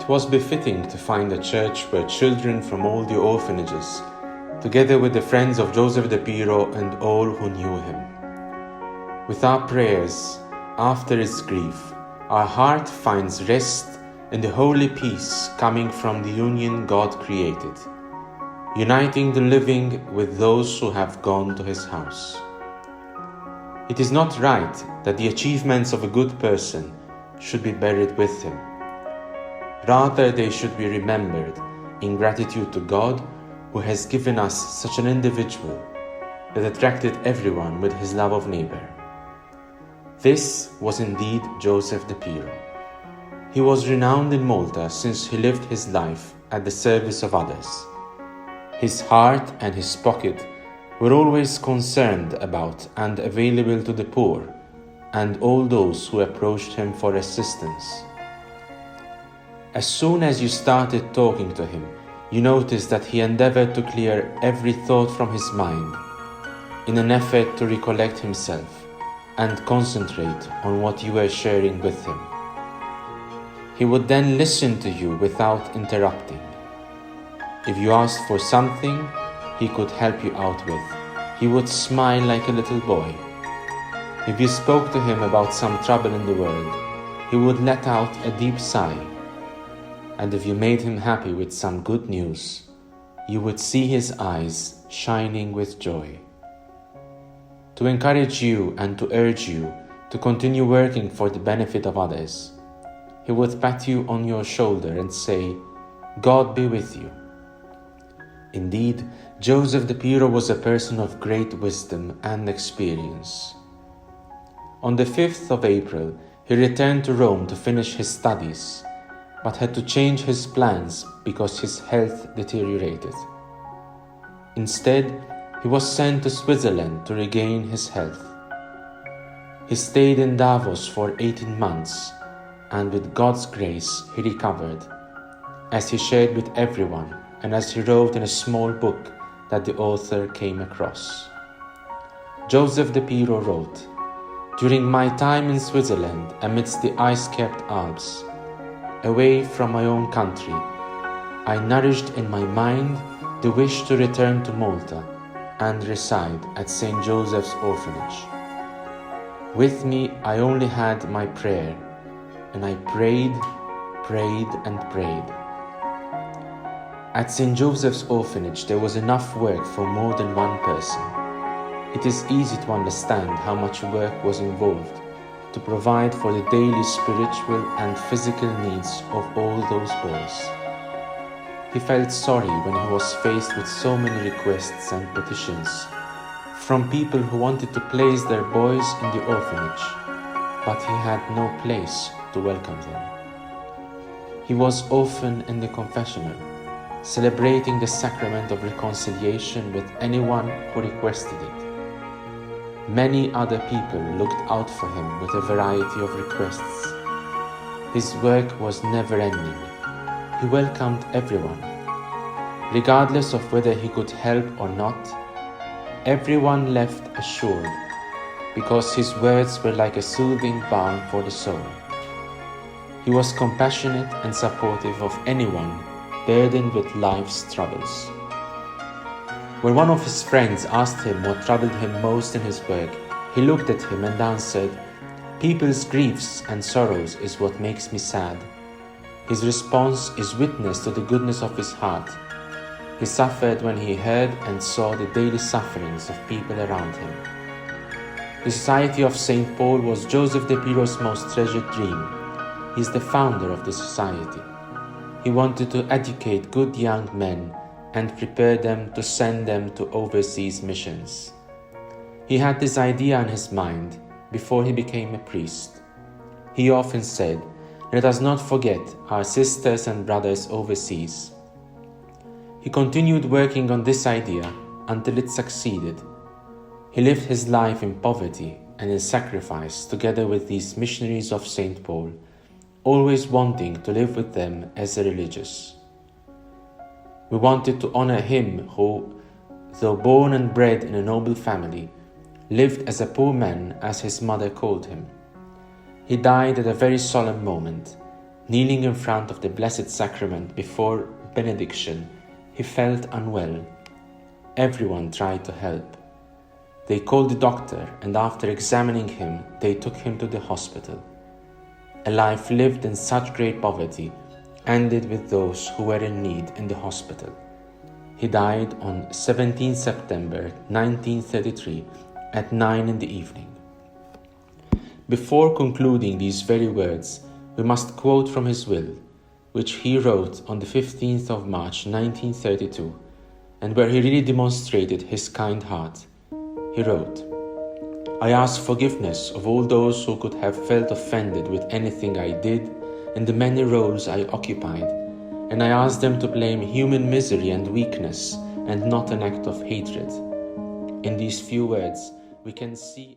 it was befitting to find a church where children from all the orphanages, together with the friends of Joseph de Piro and all who knew him. With our prayers, after his grief, our heart finds rest in the holy peace coming from the union God created, uniting the living with those who have gone to his house. It is not right that the achievements of a good person should be buried with him. Rather, they should be remembered in gratitude to God, who has given us such an individual that attracted everyone with his love of neighbor. This was indeed Joseph de Piro. He was renowned in Malta since he lived his life at the service of others. His heart and his pocket were always concerned about and available to the poor and all those who approached him for assistance. As soon as you started talking to him, you noticed that he endeavored to clear every thought from his mind in an effort to recollect himself and concentrate on what you were sharing with him. He would then listen to you without interrupting. If you asked for something he could help you out with, he would smile like a little boy. If you spoke to him about some trouble in the world, he would let out a deep sigh. And if you made him happy with some good news, you would see his eyes shining with joy. To encourage you and to urge you to continue working for the benefit of others, he would pat you on your shoulder and say, "God be with you." Indeed, Joseph de Piro was a person of great wisdom and experience. On the 5th of April, he returned to Rome to finish his studies, but had to change his plans because his health deteriorated. Instead, he was sent to Switzerland to regain his health. He stayed in Davos for 18 months, and with God's grace he recovered, as he shared with everyone and as he wrote in a small book that the author came across. Joseph de Piro wrote, "During my time in Switzerland amidst the ice-capped Alps, away from my own country, I nourished in my mind the wish to return to Malta and reside at St. Joseph's Orphanage. With me I only had my prayer, and I prayed and prayed. At St. Joseph's Orphanage there was enough work for more than one person. It is easy to understand how much work was involved to provide for the daily spiritual and physical needs of all those boys. He felt sorry when he was faced with so many requests and petitions from people who wanted to place their boys in the orphanage, but he had no place to welcome them. He was often in the confessional, celebrating the sacrament of reconciliation with anyone who requested it. Many other people looked out for him with a variety of requests. His work was never-ending. He welcomed everyone. Regardless of whether he could help or not, everyone left assured, because his words were like a soothing balm for the soul. He was compassionate and supportive of anyone burdened with life's troubles. When one of his friends asked him what troubled him most in his work, he looked at him and answered, "People's griefs and sorrows is what makes me sad." His response is witness to the goodness of his heart. He suffered when he heard and saw the daily sufferings of people around him. The Society of St. Paul was Joseph de Piro's most treasured dream. He is the founder of the society. He wanted to educate good young men and prepare them to send them to overseas missions. He had this idea in his mind before he became a priest. He often said, "Let us not forget our sisters and brothers overseas." He continued working on this idea until it succeeded. He lived his life in poverty and in sacrifice together with these missionaries of St. Paul, always wanting to live with them as a religious. We wanted to honor him who, though born and bred in a noble family, lived as a poor man as his mother called him. He died at a very solemn moment, Kneeling in front of the Blessed Sacrament before benediction, he felt unwell. Everyone tried to help. They called the doctor, and after examining him, they took him to the hospital. A life lived in such great poverty ended with those who were in need in the hospital. He died on 17 September 1933 at 9 in the evening. Before concluding these very words, we must quote from his will, which he wrote on the 15th of March 1932, and where he really demonstrated his kind heart. He wrote, "I ask forgiveness of all those who could have felt offended with anything I did and the many roles I occupied, and I ask them to blame human misery and weakness and not an act of hatred." In these few words, we can see